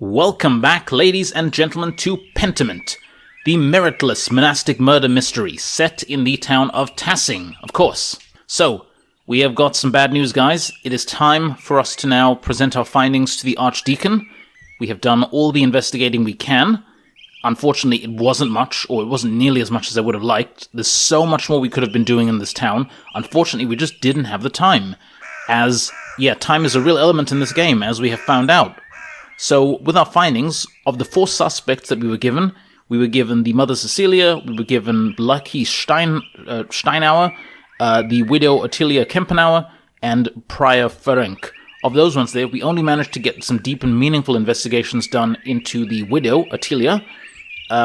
Welcome back, ladies and gentlemen, to Pentiment, the meritless monastic murder mystery set in the town of Tassing, of course. So, we have got some bad news, guys. It is time for us to now present our findings to the Archdeacon. We have done all the investigating we can. Unfortunately, it wasn't much, or it wasn't nearly as much as I would have liked. There's so much more we could have been doing in this town. Unfortunately, we just didn't have the time. Time is a real element in this game, as we have found out. So, with our findings, of the 4 suspects that we were given the Mother Cecilia, we were given Lucky Steinauer, the widow Ottilia Kempenauer, and Prior Ferenc. Of those ones there, we only managed to get some deep and meaningful investigations done into the widow, Ottilia.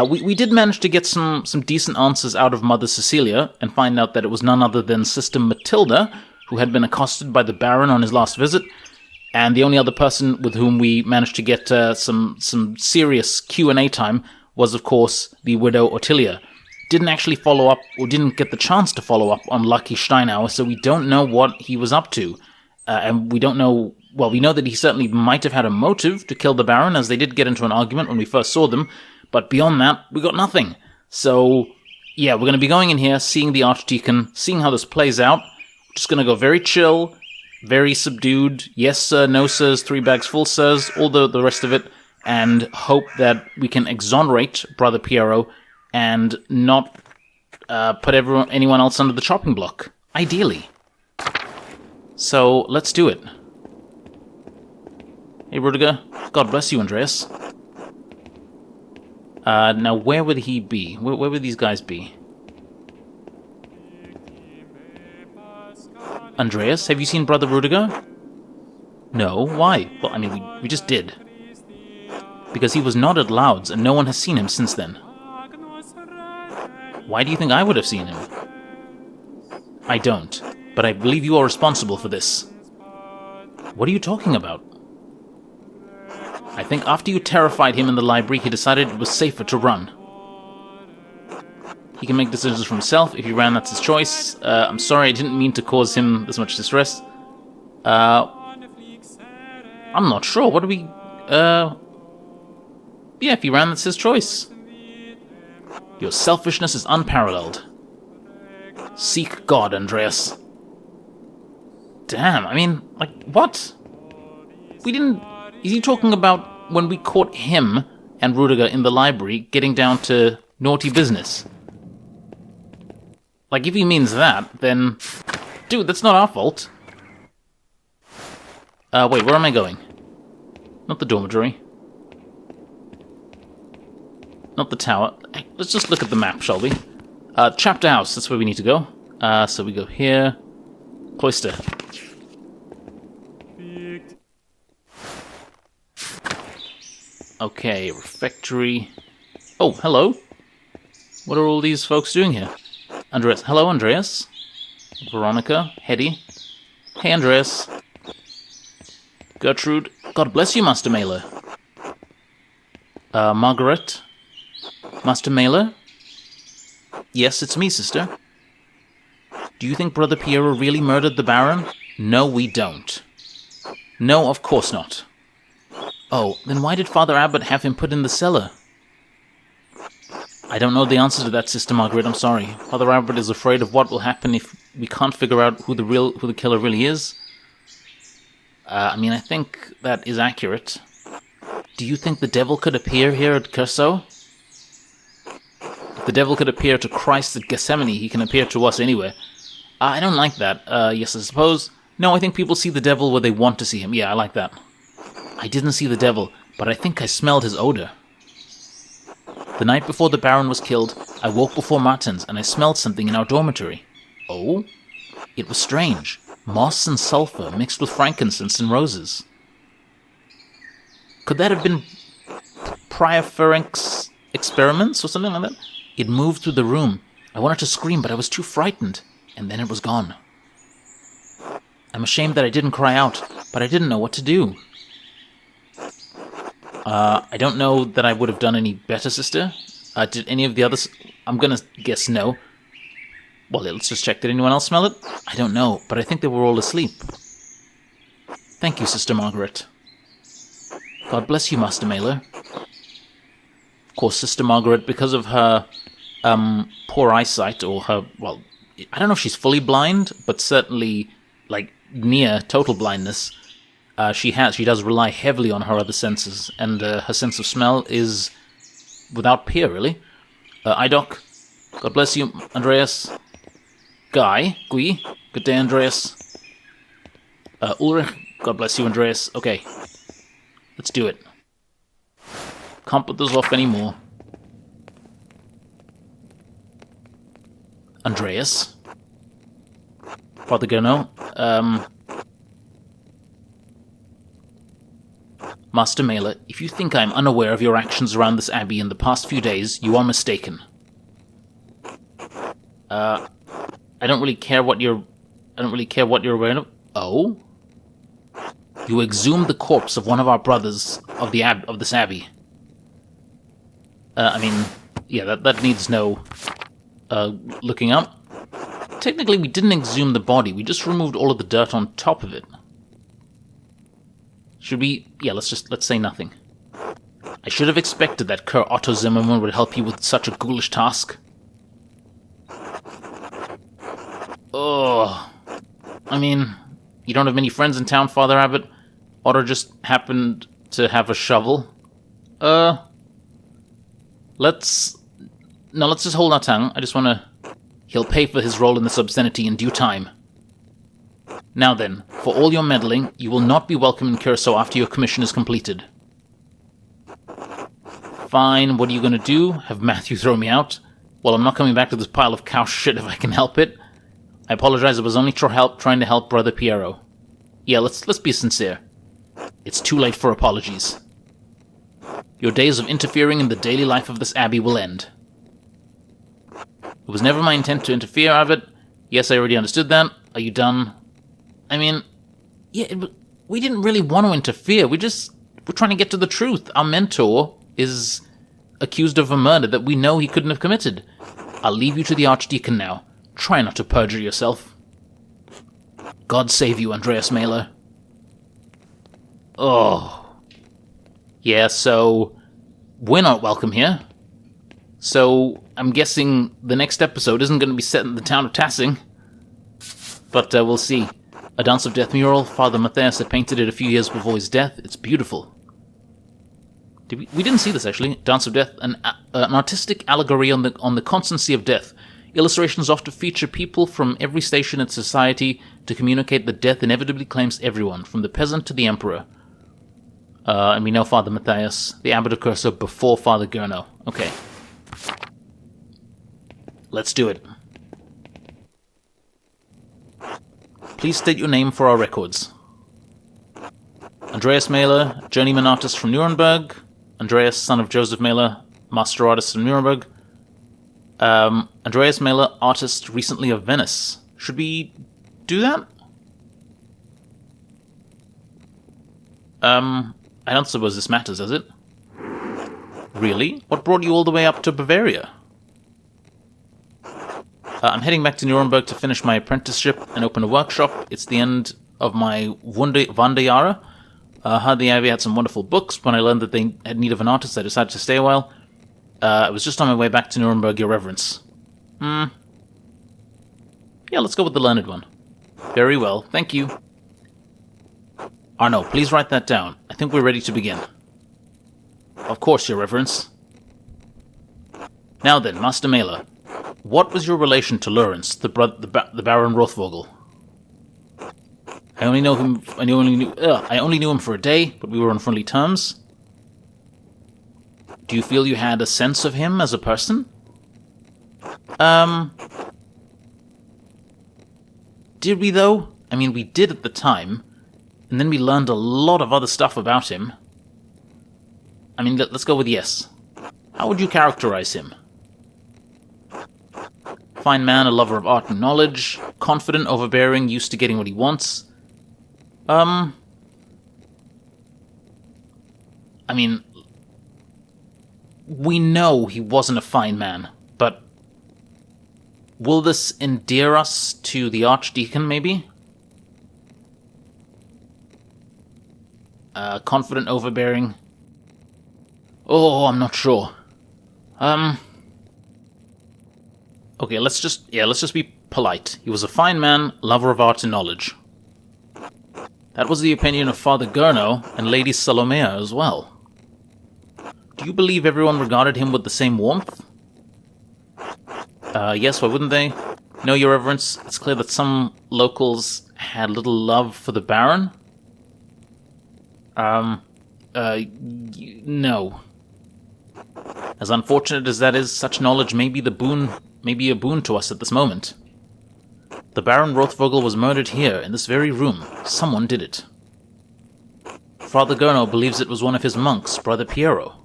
We did manage to get some decent answers out of Mother Cecilia, and find out that it was none other than Sister Matilda, who had been accosted by the Baron on his last visit. And the only other person with whom we managed to get some serious Q&A time was, of course, the widow Ottilia. Didn't actually follow up, or didn't get the chance to follow up on Lucky Steinauer, so we don't know what he was up to. And we don't know, well, we know that he certainly might have had a motive to kill the Baron, as they did get into an argument when we first saw them, but beyond that, we got nothing. So, yeah, we're going to be going in here, seeing the Archdeacon, seeing how this plays out. We're just going to go very chill, very subdued, yes sir, no sirs, 3 bags full sirs, all the rest of it, and hope that we can exonerate Brother Piero and not put anyone else under the chopping block, ideally. So, let's do it. Hey Rudiger, God bless you, Andreas. Now where would he be? Where would these guys be? Andreas, have you seen Brother Rudiger? No, why? Well, I mean, we just did. Because he was not at Loud's, and no one has seen him since then. Why do you think I would have seen him? I don't, but I believe you are responsible for this. What are you talking about? I think after you terrified him in the library, he decided it was safer to run. He can make decisions for himself. If he ran, that's his choice. I'm sorry, I didn't mean to cause him this much distress. I'm not sure. What do we... Yeah, if he ran, that's his choice. Your selfishness is unparalleled. Seek God, Andreas. Damn, I mean, like, what? We didn't... Is he talking about when we caught him and Rudiger in the library getting down to naughty business? Like, if he means that, then... Dude, that's not our fault. Wait, where am I going? Not the dormitory. Not the tower. Hey, let's just look at the map, shall we? Chapter house, that's where we need to go. So we go here. Cloister. Okay, refectory. Oh, hello. What are all these folks doing here? Andreas. Hello, Andreas. Veronica. Hetty. Hey, Andreas. Gertrude. God bless you, Master Maler. Margaret. Master Maler? Yes, it's me, sister. Do you think Brother Piero really murdered the Baron? No, we don't. No, of course not. Oh, then why did Father Abbot have him put in the cellar? I don't know the answer to that, Sister Margaret, I'm sorry. Father Abbot is afraid of what will happen if we can't figure out who the killer really is. I mean, I think that is accurate. Do you think the devil could appear here at Curso? If the devil could appear to Christ at Gethsemane, he can appear to us anywhere. I don't like that. Yes, I suppose. No, I think people see the devil where they want to see him. Yeah, I like that. I didn't see the devil, but I think I smelled his odor. The night before the Baron was killed, I woke before Martins, and I smelled something in our dormitory. Oh? It was strange. Moss and sulfur mixed with frankincense and roses. Could that have been Prior Ferenc's experiments or something like that? It moved through the room. I wanted to scream, but I was too frightened, and then it was gone. I'm ashamed that I didn't cry out, but I didn't know what to do. I don't know that I would have done any better, sister. Did any of the others... I'm gonna guess no. Well, let's just check. Did anyone else smell it? I don't know, but I think they were all asleep. Thank you, Sister Margaret. God bless you, Master Maler. Of course, Sister Margaret, because of her poor eyesight, or her, well, I don't know if she's fully blind, but certainly, like, near total blindness, she does rely heavily on her other senses, and her sense of smell is without peer, really. Idoc, God bless you, Andreas. Guy, good day, Andreas. Ulrich, God bless you, Andreas. Okay, let's do it. Can't put those off anymore. Andreas. Father Gurno. Master Maler, if you think I'm unaware of your actions around this abbey in the past few days, you are mistaken. I don't really care what you're aware of. Oh? You exhumed the corpse of one of our brothers of this abbey. I mean, yeah, that needs no looking up. Technically, we didn't exhume the body. We just removed all of the dirt on top of it. Should we... Yeah, let's say nothing. I should have expected that Kerr Otto Zimmermann would help you with such a ghoulish task. Oh... I mean, you don't have many friends in town, Father Abbot? Otto just happened to have a shovel. Let's just hold our tongue. I just want to... He'll pay for his role in this obscenity in due time. Now then, for all your meddling, you will not be welcome in Curacao after your commission is completed. Fine, what are you going to do? Have Matthew throw me out? Well, I'm not coming back to this pile of cow shit if I can help it. I apologize, it was only trying to help Brother Piero. Yeah, let's be sincere. It's too late for apologies. Your days of interfering in the daily life of this abbey will end. It was never my intent to interfere, Abbot. Yes, I already understood that. Are you done? I mean, yeah, we didn't really want to interfere. We're trying to get to the truth. Our mentor is accused of a murder that we know he couldn't have committed. I'll leave you to the Archdeacon now. Try not to perjure yourself. God save you, Andreas Maler. Oh. Yeah, so... We're not welcome here. So, I'm guessing the next episode isn't going to be set in the town of Tassing. But we'll see. A Dance of Death mural, Father Matthias had painted it a few years before his death. It's beautiful. We didn't see this, actually. Dance of Death, an artistic allegory on the constancy of death. Illustrations often feature people from every station in society to communicate that death inevitably claims everyone, from the peasant to the emperor. And we know Father Matthias, the Abbot of Curso, before Father Gurno. Okay. Let's do it. Please state your name for our records. Andreas Maler, journeyman artist from Nuremberg. Andreas, son of Joseph Maler, master artist from Nuremberg. Andreas Maler, artist recently of Venice. Should we do that? I don't suppose this matters, does it? Really? What brought you all the way up to Bavaria? I'm heading back to Nuremberg to finish my apprenticeship and open a workshop. It's the end of my Wanderjahre. The Abbey had some wonderful books. When I learned that they had need of an artist, I decided to stay a while. I was just on my way back to Nuremberg, Your Reverence. Yeah, let's go with the learned one. Very well, thank you. Arno, please write that down. I think we're ready to begin. Of course, Your Reverence. Now then, Master Maler, what was your relation to Lorenz, the Baron Rothvogel? I only knew him for a day, but we were on friendly terms. Do you feel you had a sense of him as a person? Did we, though? I mean, we did at the time, and then we learned a lot of other stuff about him. I mean, let's go with yes. How would you characterize him? Fine man, a lover of art and knowledge, confident, overbearing, used to getting what he wants. I mean, we know he wasn't a fine man, but will this endear us to the Archdeacon, maybe? Confident, overbearing. Oh, I'm not sure. Okay, let's just be polite. He was a fine man, lover of art and knowledge. That was the opinion of Father Gurno and Lady Salomea as well. Do you believe everyone regarded him with the same warmth? Yes, why wouldn't they? No, Your Reverence, it's clear that some locals had little love for the Baron. No. As unfortunate as that is, such knowledge may be a boon to us at this moment. The Baron Rothvogel was murdered here, in this very room. Someone did it. Father Gurno believes it was one of his monks, Brother Piero.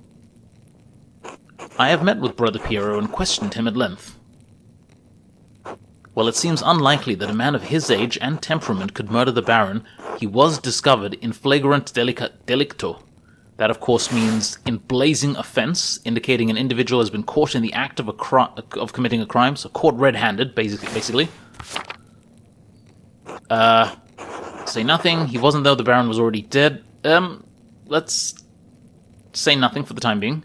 I have met with Brother Piero and questioned him at length. While it seems unlikely that a man of his age and temperament could murder the Baron, he was discovered in flagrant delicto. That, of course, means in blazing offense, indicating an individual has been caught in the act of committing a crime, so caught red-handed, basically. Say nothing. He wasn't, though the Baron was already dead. Let's say nothing for the time being.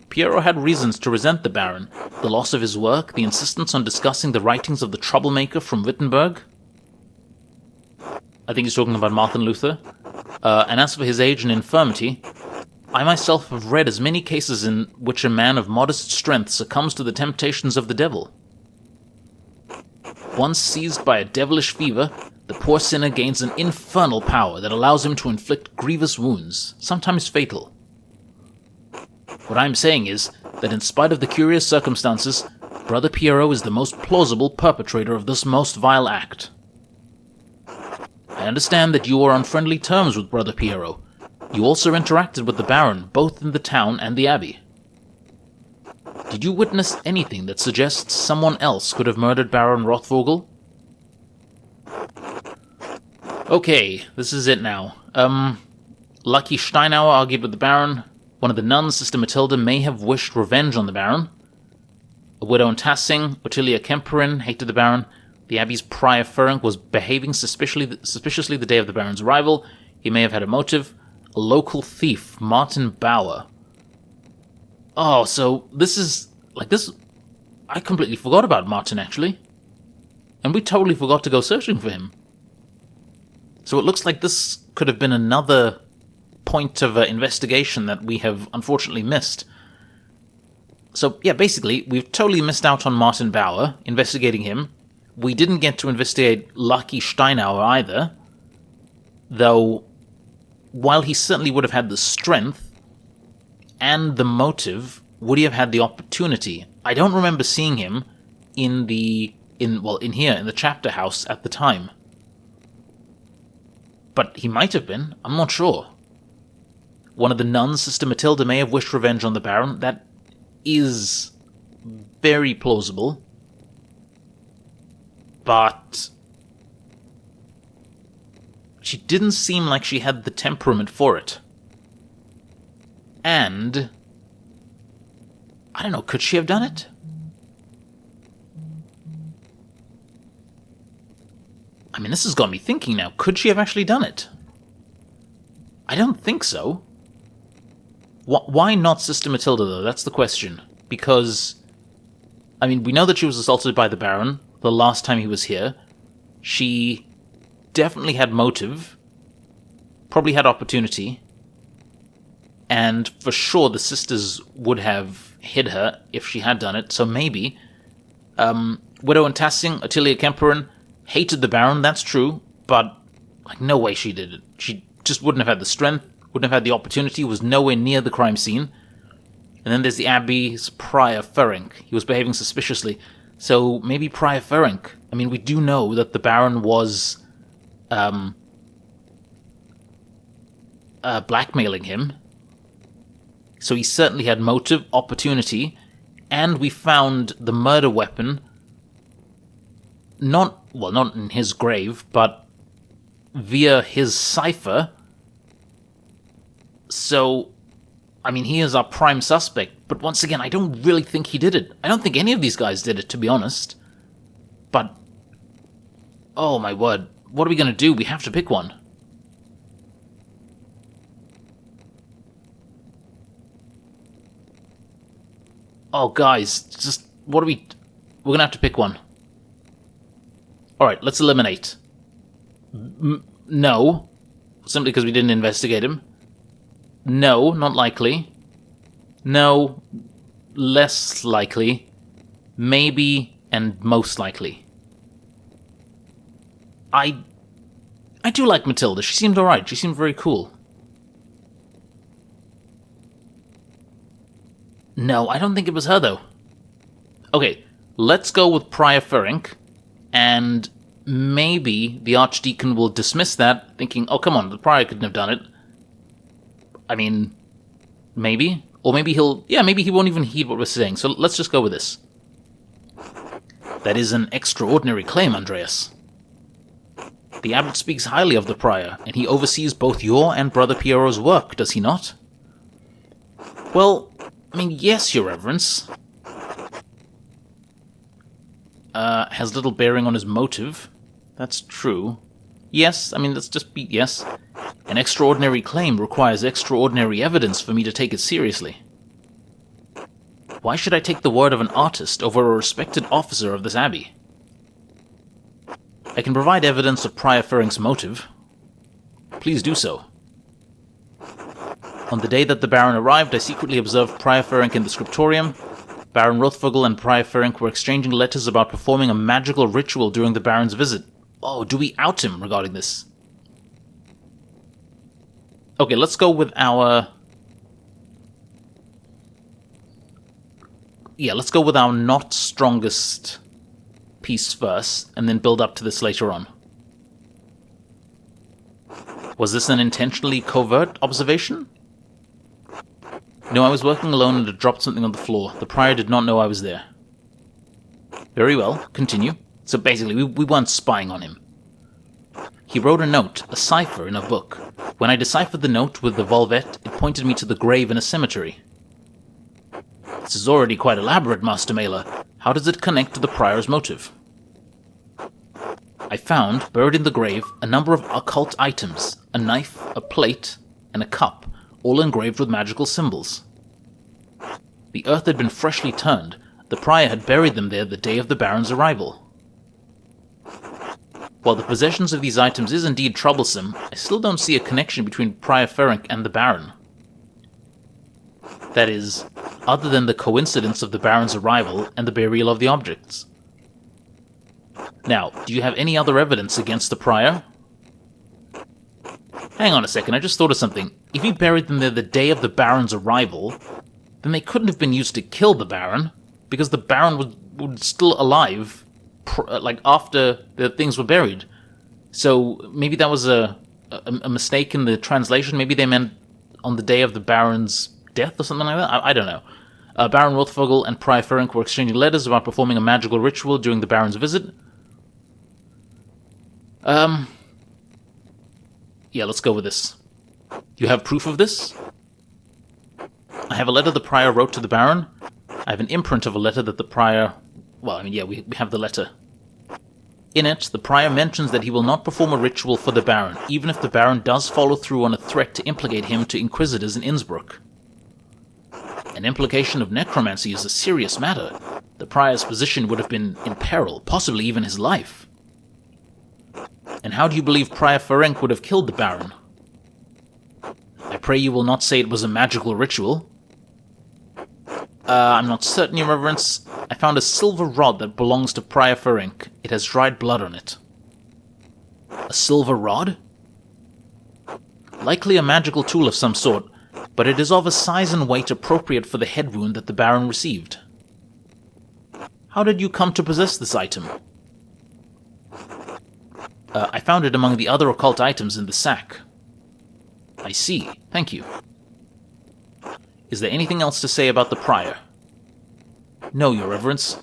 Piero had reasons to resent the Baron. The loss of his work, the insistence on discussing the writings of the troublemaker from Wittenberg. I think he's talking about Martin Luther. And as for his age and infirmity, I myself have read as many cases in which a man of modest strength succumbs to the temptations of the devil. Once seized by a devilish fever, the poor sinner gains an infernal power that allows him to inflict grievous wounds, sometimes fatal. What I am saying is that in spite of the curious circumstances, Brother Piero is the most plausible perpetrator of this most vile act. I understand that you are on friendly terms with Brother Piero. You also interacted with the Baron, both in the town and the Abbey. Did you witness anything that suggests someone else could have murdered Baron Rothvogel? Okay, this is it now. Lucky Steinauer argued with the Baron. One of the nuns, Sister Matilda, may have wished revenge on the Baron. A widow in Tassing, Ottilia Kemperin, hated the Baron. The Abbey's prior Ferenc was behaving suspiciously the day of the Baron's arrival. He may have had a motive. A local thief, Martin Bauer. Oh, so this is... I completely forgot about Martin, actually. And we totally forgot to go searching for him. So it looks like this could have been another point of investigation that we have unfortunately missed. So, yeah, basically, we've totally missed out on Martin Bauer, investigating him. We didn't get to investigate Lucky Steinauer either, though while he certainly would have had the strength and the motive, would he have had the opportunity? I don't remember seeing him in the chapter house at the time. But he might have been, I'm not sure. One of the nuns, Sister Matilda, may have wished revenge on the Baron. That is very plausible. But she didn't seem like she had the temperament for it. And I don't know, could she have done it? I mean, this has got me thinking now. Could she have actually done it? I don't think so. Why not Sister Matilda, though? That's the question. Because, I mean, we know that she was assaulted by the Baron the last time he was here. She definitely had motive. Probably had opportunity. And for sure the sisters would have hid her if she had done it. So maybe. Widow in Tassing, Ottilia Kemperin, hated the Baron, that's true. But, no way she did it. She just wouldn't have had the strength. Wouldn't have had the opportunity, was nowhere near the crime scene. And then there's the Abbey's Prior Ferenc. He was behaving suspiciously. So maybe Prior Ferenc. I mean, we do know that the Baron was blackmailing him. So he certainly had motive, opportunity, and we found the murder weapon not in his grave, but via his cipher. So, I mean, he is our prime suspect, but once again, I don't really think he did it. I don't think any of these guys did it, to be honest. But, oh my word, what are we going to do? We have to pick one. Oh, guys, just... what are we... We're gonna have to pick one. Alright, let's eliminate. No. Simply because we didn't investigate him. No, not likely. No, less likely. Maybe, and most likely. I do like Matilda. She seemed alright. She seemed very cool. No, I don't think it was her, though. Okay, let's go with Prior Ferenc, and maybe the Archdeacon will dismiss that, thinking, oh, come on, the Prior couldn't have done it. I mean, maybe. Or maybe maybe he won't even heed what we're saying, so let's just go with this. That is an extraordinary claim, Andreas. The abbot speaks highly of the Prior, and he oversees both your and Brother Piero's work, does he not? Well, I mean, yes, Your Reverence. Has little bearing on his motive. That's true. Yes, I mean, let's just be yes. An extraordinary claim requires extraordinary evidence for me to take it seriously. Why should I take the word of an artist over a respected officer of this abbey? I can provide evidence of Prior Ferenc's motive. Please do so. On the day that the Baron arrived, I secretly observed Prior Ferenc in the scriptorium. Baron Rothvogel and Prior Ferenc were exchanging letters about performing a magical ritual during the Baron's visit. Oh, do we out him regarding this? Okay, let's go with our... Yeah, let's go with our not strongest piece first, and then build up to this later on. Was this an intentionally covert observation? No, I was working alone and had dropped something on the floor. The Prior did not know I was there. Very well, continue. So basically, we weren't spying on him. He wrote a note, a cipher in a book. When I deciphered the note with the volvet, it pointed me to the grave in a cemetery. This is already quite elaborate, Master Maler. How does it connect to the Prior's motive? I found, buried in the grave, a number of occult items, a knife, a plate, and a cup, all engraved with magical symbols. The earth had been freshly turned. The Prior had buried them there the day of the Baron's arrival. While the possession of these items is indeed troublesome, I still don't see a connection between Prior Ferenc and the Baron. That is, other than the coincidence of the Baron's arrival and the burial of the objects. Now, do you have any other evidence against the Prior? Hang on a second, I just thought of something. If he buried them there the day of the Baron's arrival, then they couldn't have been used to kill the Baron, because the Baron was still alive, after the things were buried. So maybe that was a mistake in the translation. Maybe they meant on the day of the Baron's death or something like that. I don't know. Baron Rothvogel and Prior Ferenc were exchanging letters about performing a magical ritual during the Baron's visit. Yeah, let's go with this. You have proof of this? I have a letter the Prior wrote to the Baron. I have an imprint of a letter that the Prior... Well, I mean, yeah, we have the letter. In it, the Prior mentions that he will not perform a ritual for the Baron, even if the Baron does follow through on a threat to implicate him to Inquisitors in Innsbruck. An implication of necromancy is a serious matter. The Prior's position would have been in peril, possibly even his life. And how do you believe Prior Ferenc would have killed the Baron? I pray you will not say it was a magical ritual. I'm not certain, Your Reverence. I found a silver rod that belongs to Prior Ferenc. It has dried blood on it. A silver rod? Likely a magical tool of some sort, but it is of a size and weight appropriate for the head wound that the Baron received. How did you come to possess this item? I found it among the other occult items in the sack. I see. Thank you. Is there anything else to say about the Prior? No, Your Reverence.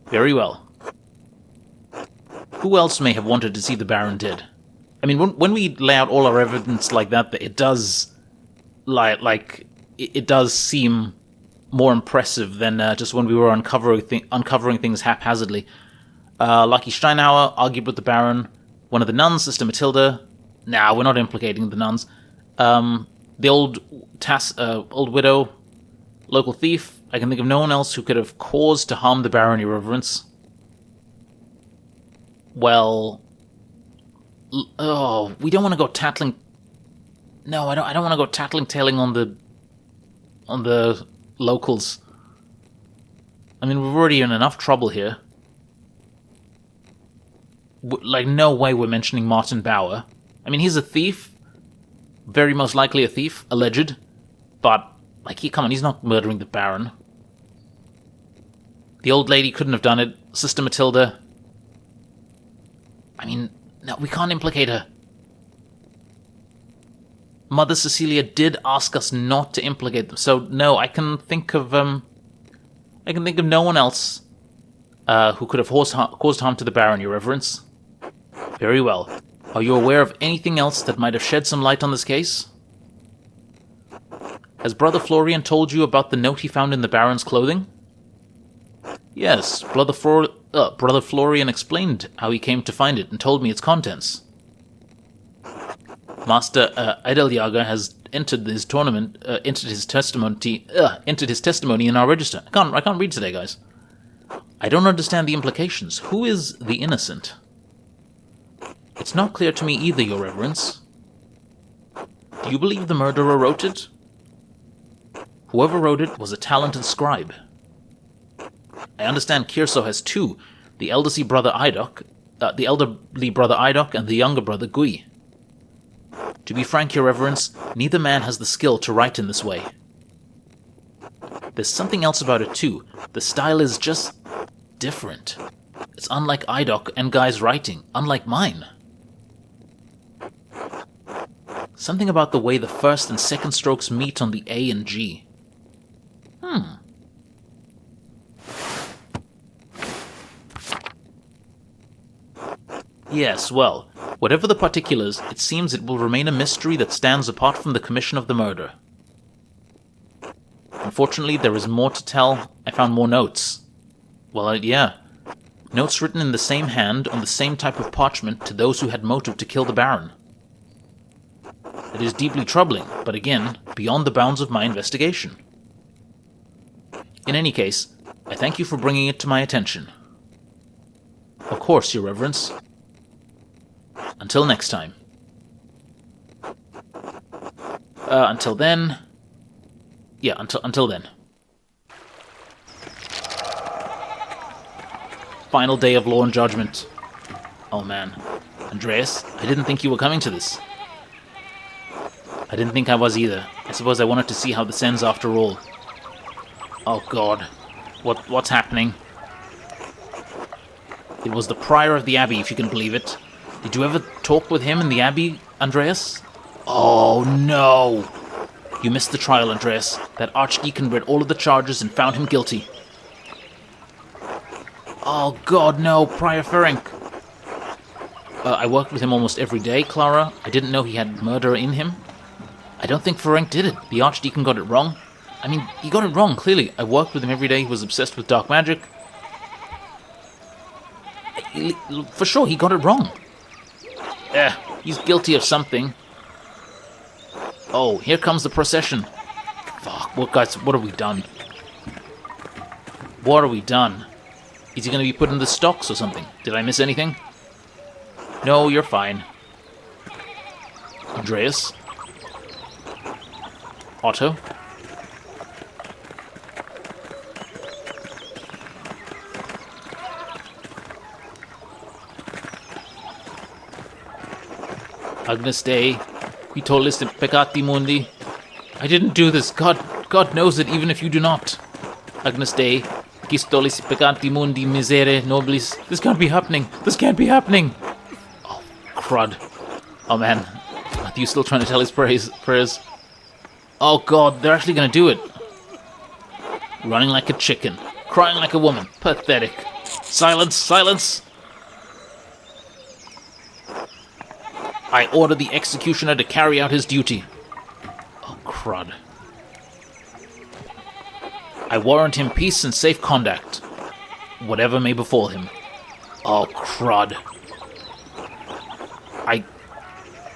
Very well. Who else may have wanted to see the Baron dead? I mean, when we lay out all our evidence like that, it does... it does seem more impressive than just when we were uncovering things haphazardly. Lucky Steinhauer argued with the Baron. One of the nuns, Sister Matilda. Nah, we're not implicating the nuns. The old widow, local thief. I can think of no one else who could have caused to harm the Baron, Your Reverence. Well... Oh, we don't want to go tattling... No, I don't want to go tattling-tailing on the locals. I mean, we're already in enough trouble here. Like, no way we're mentioning Martin Bauer. I mean, he's a thief. Very most likely a thief, alleged. But, like, come on, he's not murdering the Baron. The old lady couldn't have done it. Sister Matilda. I mean, no, we can't implicate her. Mother Cecilia did ask us not to implicate them, so no, I can think of no one else who could have caused harm to the Baron, Your Reverence. Very well. Are you aware of anything else that might have shed some light on this case? Has Brother Florian told you about the note he found in the Baron's clothing? Yes, Brother Florian explained how he came to find it and told me its contents. Master Edeljager has entered his testimony in our register. I can't read today, guys. I don't understand the implications. Who is the innocent? It's not clear to me either, Your Reverence. Do you believe the murderer wrote it? Whoever wrote it was a talented scribe. I understand Kirso has two, the elderly brother Idok and the younger brother Gui. To be frank, Your Reverence, neither man has the skill to write in this way. There's something else about it too. The style is just different. It's unlike Idok and Guy's writing, unlike mine. Something about the way the first and second strokes meet on the A and G. Yes, well, whatever the particulars, it seems it will remain a mystery that stands apart from the commission of the murder. Unfortunately, there is more to tell. I found more notes. Well, yeah. Notes written in the same hand on the same type of parchment to those who had motive to kill the Baron. It is deeply troubling, but again, beyond the bounds of my investigation. In any case, I thank you for bringing it to my attention. Of course, Your Reverence. Until next time. Until then... Yeah, until then. Final day of law and judgment. Oh man. Andreas, I didn't think you were coming to this. I didn't think I was either. I suppose I wanted to see how this ends after all. Oh god. What's happening? It was the prior of the abbey, if you can believe it. Did you ever talk with him in the abbey, Andreas? Oh no! You missed the trial, Andreas. That Archdeacon read all of the charges and found him guilty. Oh god, no, Prior Ferenc. I worked with him almost every day, Clara. I didn't know he had murder in him. I don't think Ferenc did it. The Archdeacon got it wrong. I mean, he got it wrong, clearly. I worked with him every day. He was obsessed with dark magic. For sure, he got it wrong. He's guilty of something. Oh, here comes the procession. Fuck, what have we done? What have we done? Is he going to be put in the stocks or something? Did I miss anything? No, you're fine. Andreas? Otto? Agnus Dei, qui tollis peccati mundi. I didn't do this. God knows it, even if you do not. Agnus Dei, qui tollis peccati mundi misere nobis. This can't be happening. This can't be happening. Oh, crud. Oh, man. Matthew's still trying to tell his prayers. Oh, God, they're actually going to do it. Running like a chicken. Crying like a woman. Pathetic. Silence, silence. I order the executioner to carry out his duty. Oh, crud. I warrant him peace and safe conduct, whatever may befall him. Oh, crud.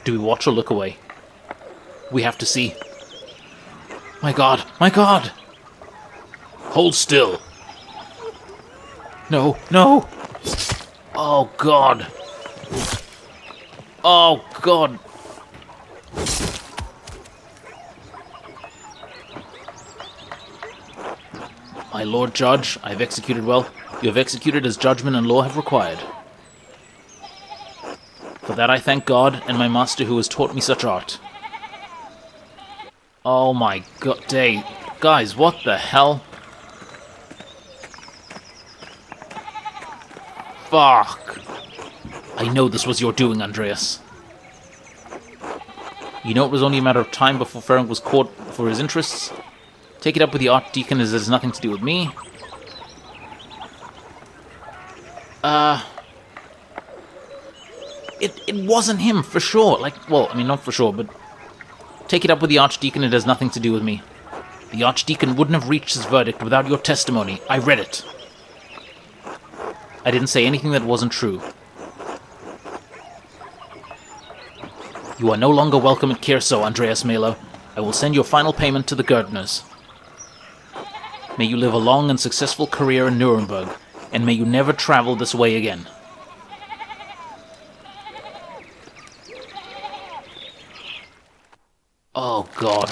Do we watch or look away? We have to see. My God, my God! Hold still. No, no! Oh, God. Oh, God. My Lord Judge, I have executed well. You have executed as judgment and law have required. For that I thank God and my master who has taught me such art. Oh my God, day. Guys, what the hell? Fuck. I know this was your doing, Andreas. You know it was only a matter of time before Ferenc was caught for his interests. Take it up with the Archdeacon as it has nothing to do with me. It wasn't him, for sure. Like, well, I mean, not for sure, but... Take it up with the Archdeacon, it has nothing to do with me. The Archdeacon wouldn't have reached his verdict without your testimony. I read it. I didn't say anything that wasn't true. You are no longer welcome at Kierso, Andreas Maler. I will send your final payment to the Gerdners. May you live a long and successful career in Nuremberg, and may you never travel this way again. Oh, God.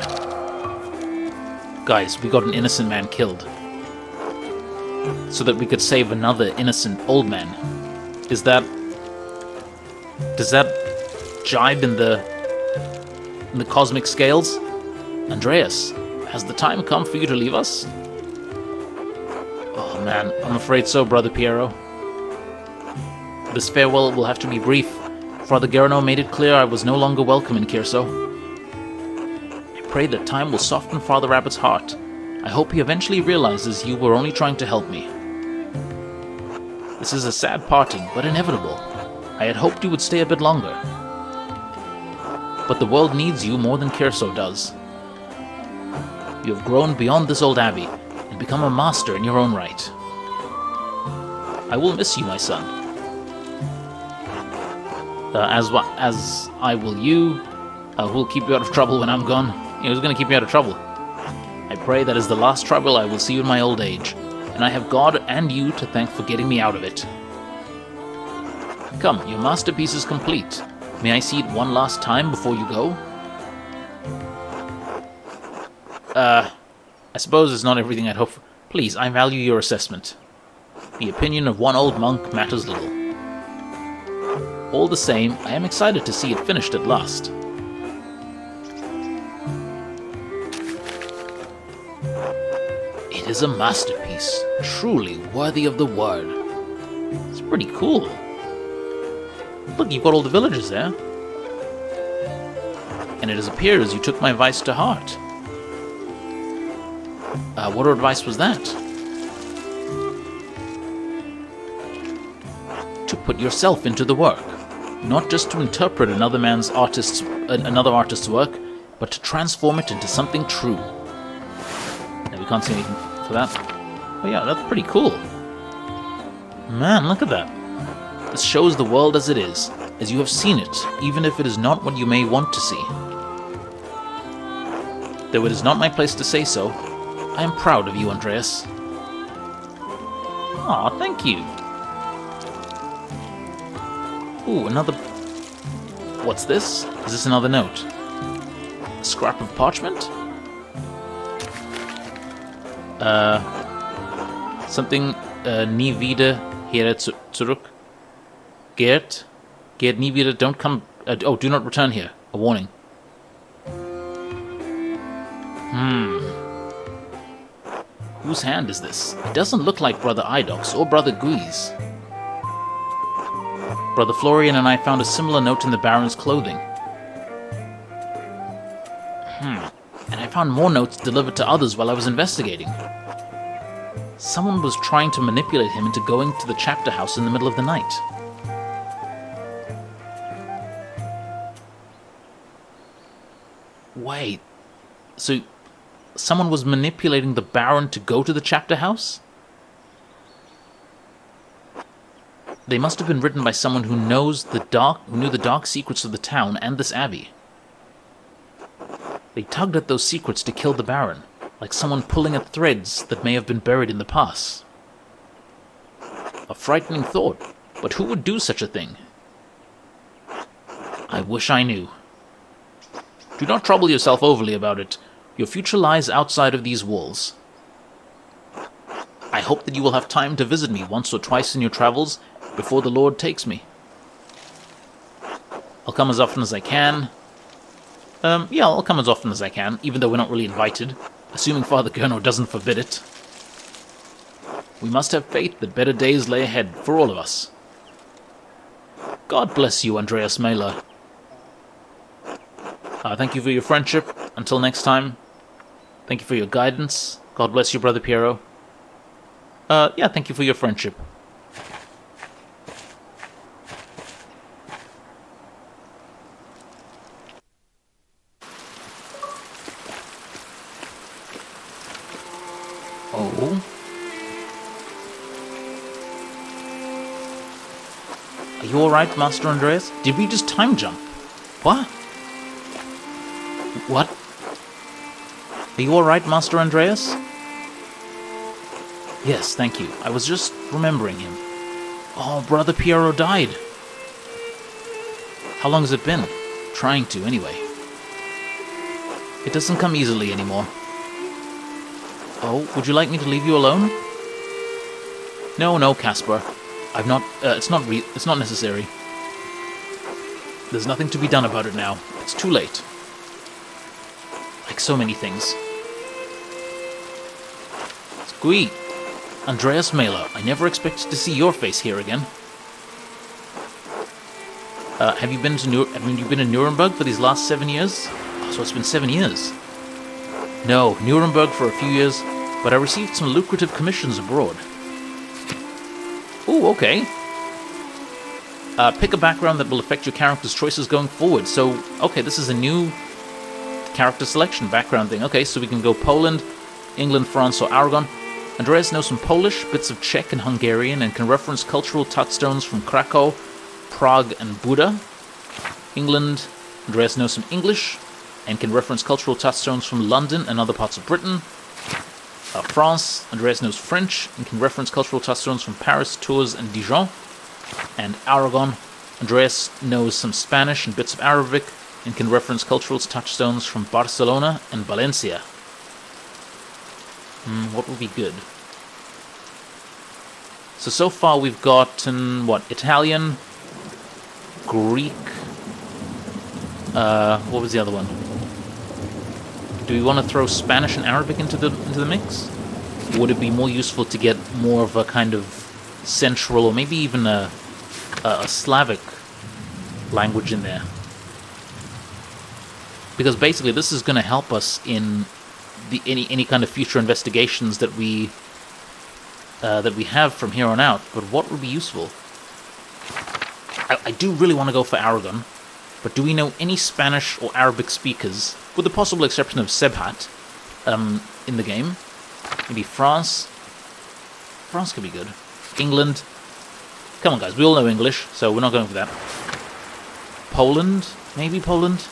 Guys, we got an innocent man killed. So that we could save another innocent old man. Does that jibe in the cosmic scales? Andreas, has the time come for you to leave us? Oh man, I'm afraid so, Brother Piero. This farewell will have to be brief. Father Gerano made it clear I was no longer welcome in Kierso. I pray that time will soften Father Rabbit's heart. I hope he eventually realizes you were only trying to help me. This is a sad parting, but inevitable. I had hoped you would stay a bit longer. But the world needs you more than Kierso does. You have grown beyond this old abbey, and become a master in your own right. I will miss you, my son. As I will you, who will keep you out of trouble when I'm gone. Who's going to keep you out of trouble? I pray that as the last trouble I will see you in my old age, and I have God and you to thank for getting me out of it. Come, your masterpiece is complete. May I see it one last time before you go? I suppose it's not everything I'd hope for. Please, I value your assessment. The opinion of one old monk matters little. All the same, I am excited to see it finished at last. It is a masterpiece, truly worthy of the word. It's pretty cool. Look, you've got all the villagers there. And it appears you took my advice to heart. What advice was that? To put yourself into the work. Not just to interpret another artist's work, but to transform it into something true. Now, we can't see anything for that. Oh yeah, that's pretty cool. Man, look at that. This shows the world as it is, as you have seen it, even if it is not what you may want to see. Though it is not my place to say so, I am proud of you, Andreas. Aw, thank you. Ooh, another... What's this? Is this another note? A scrap of parchment? Something, nie wieder hier zurück. Gerd, nie wieder, don't come... do not return here. A warning. Whose hand is this? It doesn't look like Brother Idox or Brother Gui's. Brother Florian and I found a similar note in the Baron's clothing. And I found more notes delivered to others while I was investigating. Someone was trying to manipulate him into going to the chapter house in the middle of the night. Wait, so someone was manipulating the Baron to go to the chapter house? They must have been written by someone who knew the dark secrets of the town and this abbey. They tugged at those secrets to kill the Baron. like someone pulling at threads that may have been buried in the past. A frightening thought, but who would do such a thing? I wish I knew. Do not trouble yourself overly about it. Your future lies outside of these walls. I hope that you will have time to visit me once or twice in your travels before the Lord takes me. I'll come as often as I can. Yeah, I'll come as often as I can, even though we're not really invited, assuming Father Gurno doesn't forbid it. We must have faith that better days lay ahead for all of us. God bless you, Andreas Maler. Thank you for your friendship. Until next time. Thank you for your guidance. God bless you, Brother Piero. Yeah, thank you for your friendship. Oh. Are you alright, Master Andreas? Did we just time jump? What? What? Are you alright, Master Andreas? Yes, thank you. I was just remembering him. Oh, Brother Piero died. How long has it been? Trying to, anyway. It doesn't come easily anymore. Oh, would you like me to leave you alone? No, Caspar. I've not... It's not necessary. There's nothing to be done about it now. It's too late. Like so many things. Squee! Andreas Maler, I never expected to see your face here again. Have you been you've been in Nuremberg for these last 7 years? Oh, so it's been 7 years. No, Nuremberg for a few years, but I received some lucrative commissions abroad. Ooh, okay. Pick a background that will affect your character's choices going forward. So, okay, this is a new character selection background thing. Okay, so we can go Poland, England, France, or Aragon. Andreas knows some Polish, bits of Czech and Hungarian, and can reference cultural touchstones from Krakow, Prague, and Buda. England, Andreas knows some English, and can reference cultural touchstones from London and other parts of Britain. France, Andreas knows French, and can reference cultural touchstones from Paris, Tours, and Dijon. And Aragon, Andreas knows some Spanish and bits of Arabic, and can reference cultural touchstones from Barcelona and Valencia. What would be good? So far we've gotten, Italian, Greek, what was the other one? Do we want to throw Spanish and Arabic into the mix? Would it be more useful to get more of a kind of central, or maybe even a Slavic language in there? Because basically this is going to help us in any kind of future investigations that we have from here on out. But what would be useful? I do really want to go for Aragon, but do we know any Spanish or Arabic speakers, with the possible exception of Sebhat, in the game? Maybe France? France could be good. England? Come on, guys, we all know English, so we're not going for that. Poland? Maybe Poland?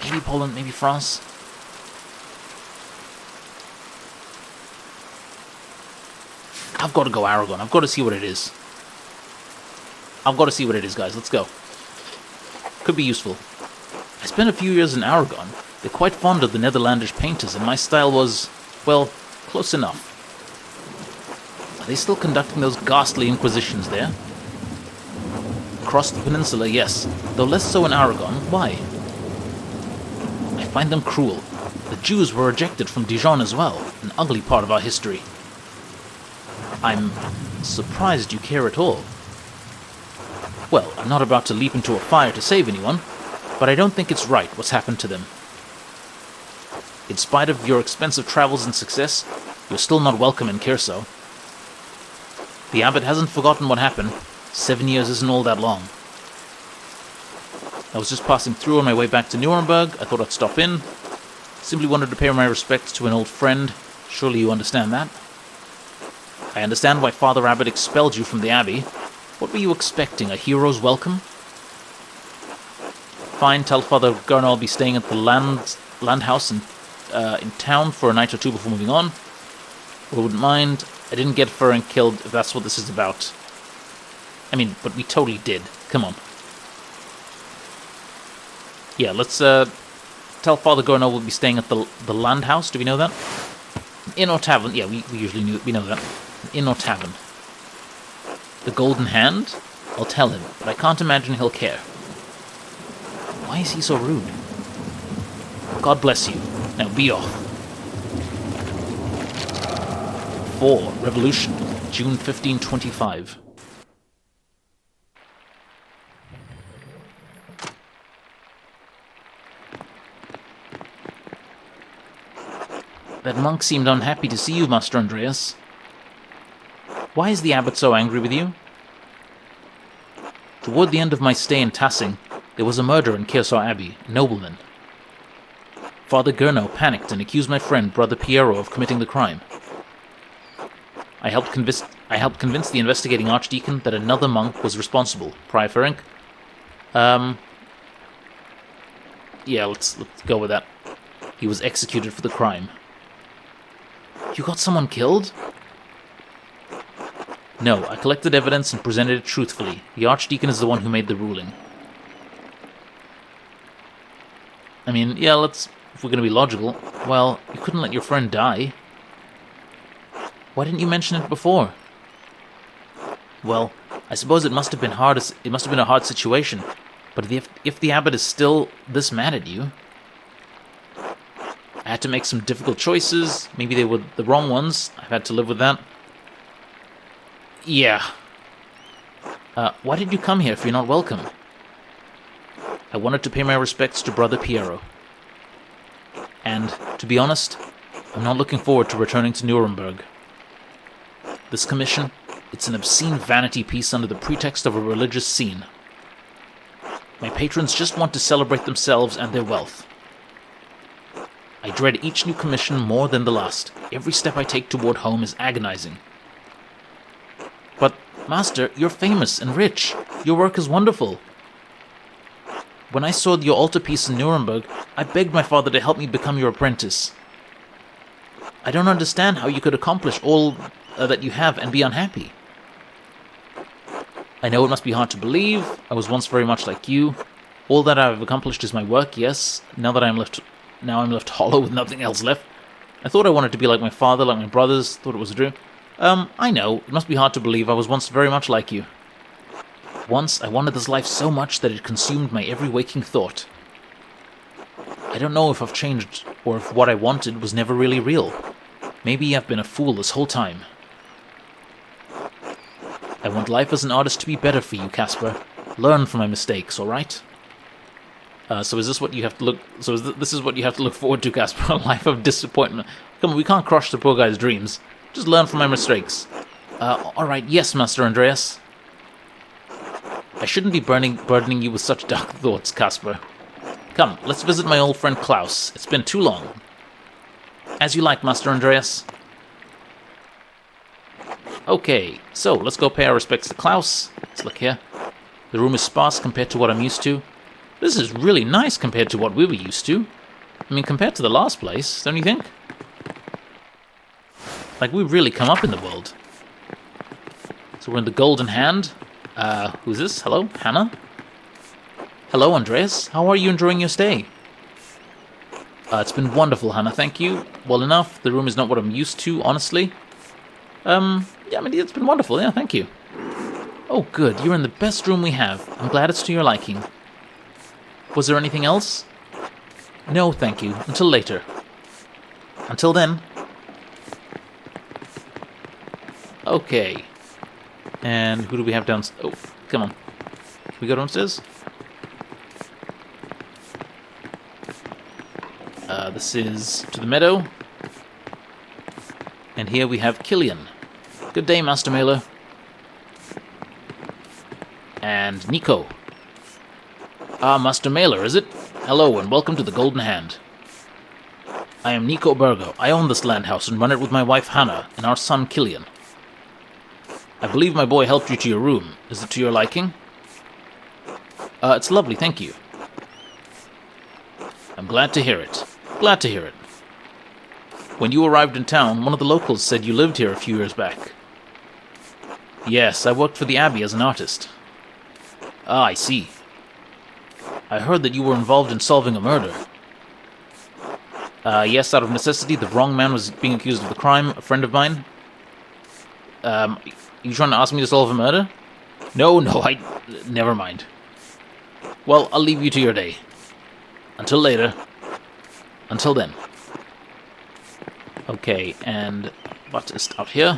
Maybe Poland, maybe France. I've got to go Aragon. I've got to see what it is. I've got to see what it is, guys. Let's go. Could be useful. I spent a few years in Aragon. They're quite fond of the Netherlandish painters, and my style was, well, close enough. Are they still conducting those ghastly inquisitions there? Across the peninsula, yes. Though less so in Aragon. Why? I find them cruel. The Jews were ejected from Dijon as well, an ugly part of our history. I'm surprised you care at all. Well, I'm not about to leap into a fire to save anyone, but I don't think it's right what's happened to them. In spite of your expensive travels and success, you're still not welcome in Kherso. The abbot hasn't forgotten what happened. 7 years isn't all that long. I was just passing through on my way back to Nuremberg. I thought I'd stop in. Simply wanted to pay my respects to an old friend. Surely you understand that? I understand why Father Abbot expelled you from the abbey. What were you expecting, a hero's welcome? Fine, tell Father Gurno I'll be staying at the land house in town for a night or two before moving on. I wouldn't mind. I didn't get Furring killed, if that's what this is about. I mean, but we totally did. Come on. Yeah, let's tell Father Gurno we'll be staying at the land house. Do we know that? Inn or tavern? Yeah, we usually we know that. Inn or tavern. The Golden Hand? I'll tell him, but I can't imagine he'll care. Why is he so rude? God bless you. Now be off. 4. Revolution, June 1525. That monk seemed unhappy to see you, Master Andreas. Why is the abbot so angry with you? Toward the end of my stay in Tassing, there was a murder in Kersar Abbey, a nobleman. Father Gurno panicked and accused my friend, Brother Piero, of committing the crime. I helped convince the investigating Archdeacon that another monk was responsible, Prior Ferenc. Yeah, let's go with that. He was executed for the crime. You got someone killed? No, I collected evidence and presented it truthfully. The Archdeacon is the one who made the ruling. I mean, yeah, if we're going to be logical, well, you couldn't let your friend die. Why didn't you mention it before? Well, I suppose it must have been hard. It must have been a hard situation. But if the abbot is still this mad at you, I had to make some difficult choices. Maybe they were the wrong ones. I've had to live with that. Yeah. Why did you come here if you're not welcome? I wanted to pay my respects to Brother Piero. And, to be honest, I'm not looking forward to returning to Nuremberg. This commission, it's an obscene vanity piece under the pretext of a religious scene. My patrons just want to celebrate themselves and their wealth. I dread each new commission more than the last. Every step I take toward home is agonizing. But, Master, you're famous and rich. Your work is wonderful. When I saw your altarpiece in Nuremberg, I begged my father to help me become your apprentice. I don't understand how you could accomplish all that you have and be unhappy. I know it must be hard to believe. I was once very much like you. All that I have accomplished is my work, yes. Now I'm left hollow with nothing else left. I thought I wanted to be like my father, like my brothers. Thought it was a dream. I know, it must be hard to believe I was once very much like you. Once, I wanted this life so much that it consumed my every waking thought. I don't know if I've changed, or if what I wanted was never really real. Maybe I've been a fool this whole time. I want life as an artist to be better for you, Caspar. Learn from my mistakes, alright? So is this what you have to look... So this is what you have to look forward to, Caspar? A life of disappointment. Come on, we can't crush the poor guy's dreams. Just learn from my mistakes. Alright, yes, Master Andreas. I shouldn't be burdening you with such dark thoughts, Caspar. Come, let's visit my old friend Klaus. It's been too long. As you like, Master Andreas. Okay, so let's go pay our respects to Klaus. Let's look here. The room is sparse compared to what I'm used to. This is really nice compared to what we were used to. I mean, compared to the last place, don't you think? Like, we've really come up in the world. So we're in the Golden Hand. Who's this? Hello? Hannah? Hello, Andreas. How are you enjoying your stay? It's been wonderful, Hannah, thank you. Well enough. The room is not what I'm used to, honestly. Yeah, I mean, it's been wonderful. Yeah, thank you. Oh, good. You're in the best room we have. I'm glad it's to your liking. Was there anything else? No, thank you. Until later. Until then. Okay. And who do we have downstairs? Oh, come on. Can we go downstairs? This is to the meadow. And here we have Killian. Good day, Master Maler. And Nico. Ah, Master Maler, is it? Hello, and welcome to the Golden Hand. I am Nico Burgo. I own this land house and run it with my wife Hannah and our son Killian. I believe my boy helped you to your room. Is it to your liking? It's lovely, thank you. I'm glad to hear it. Glad to hear it. When you arrived in town, one of the locals said you lived here a few years back. Yes, I worked for the Abbey as an artist. Ah, I see. I heard that you were involved in solving a murder. Yes, out of necessity, the wrong man was being accused of the crime, a friend of mine. You trying to ask me to solve a murder? No, never mind. Well, I'll leave you to your day. Until later. Until then. Okay, and what is out here?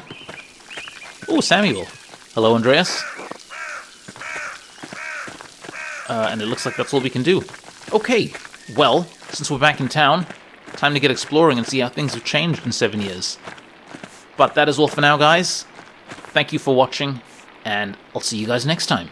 Oh, Samuel. Hello, Andreas. And it looks like that's all we can do. Okay, well, since we're back in town, time to get exploring and see how things have changed in 7 years. But that is all for now, guys. Thank you for watching, and I'll see you guys next time.